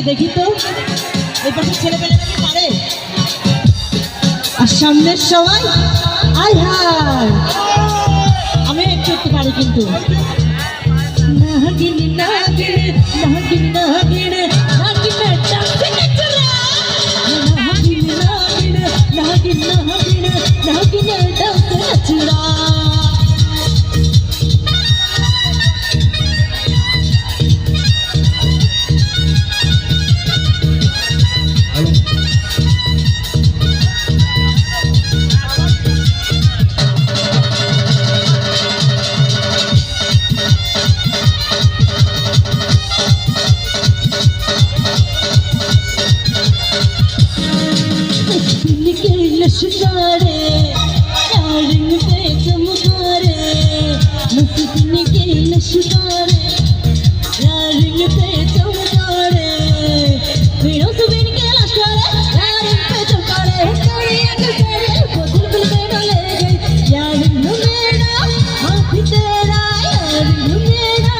দেখি তো এই পাশে ছেলেপেলেরা কি পারে? আর সামনের সবাই আই হাই, আমি একটু একটু পারি কিন্তু নাগিন নাগিন নাগিন নাগিন নাগিন ডান্সে নাচরা নাগিন নাগিন নাগিন নাগিন নাগিন ডান্সে নাচরা। लश्कारे रंग पे चमकारे मस्ती के लश्कारे रंग पे चमकारे वीरों से बिन के लश्कारे रंग पे चमकारे कोई अकल तेरे को दिल पे डाले गई यार मेरा हाथ तेरा यार मेरा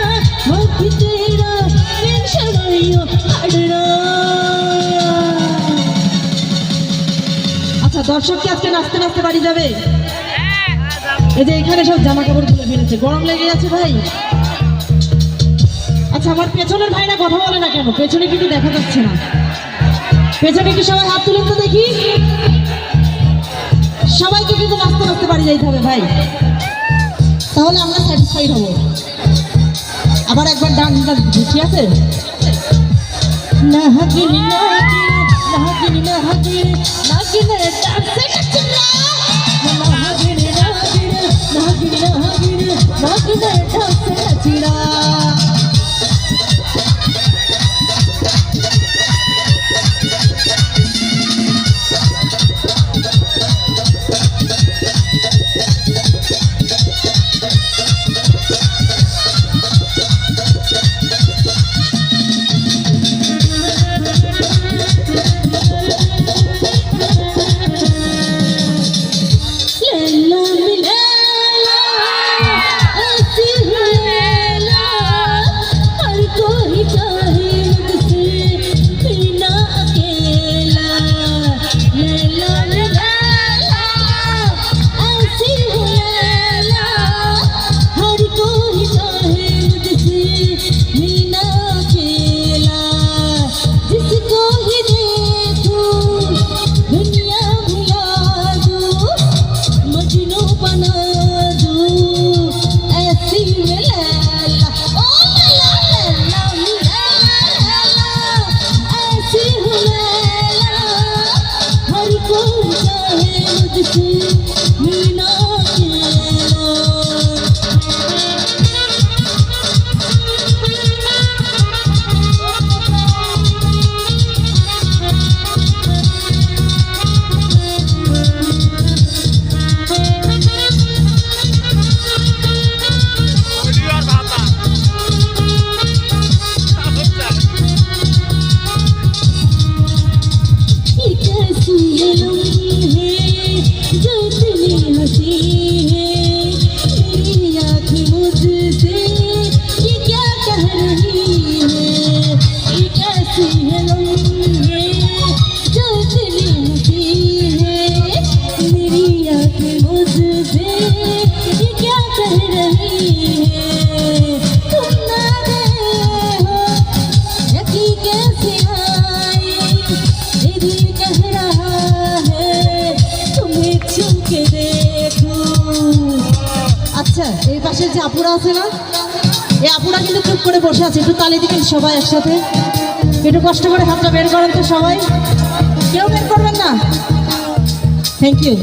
हाथ तेरा बिन शर्माइयो अड़ना। दर्शक কি আজকে নাচতে নাচতে বাড়ি যাবে? এই যে এখানে সব জামা কাপড় খুলে ফেলেছে, গরম লেগে গেছে ভাই। আচ্ছা আমার পেছনের ভাইরা কথা বলে না কেন? পেছনে কিন্তু দেখা যাচ্ছে না, পেছনে কি সবাই হাত তুলেন তো দেখি। সবাইকে কিন্তু নাচতে নাচতে বাড়ি যাইতে হবে ভাই, তাহলে আমরা স্যাটিসফাইড হব। আবার একবার ডান্সটা ঠিক আছে? নাগিন নাগিন নাগিন নাগিন নাগিন ডান্সে নাচরা নাগিন নাগিন নাগিন নাগিন নাগিন ডান্সে নাচরা। আচ্ছা এই পাশে যে আপুরা আছে না, এই আপুরা কিন্তু চুপ করে বসে আছে, একটু তালি দিবেন সবাই একসাথে, একটু কষ্ট করে হাতটা বের করেন তো সবাই, কেউ বের করবেন না। Thank you.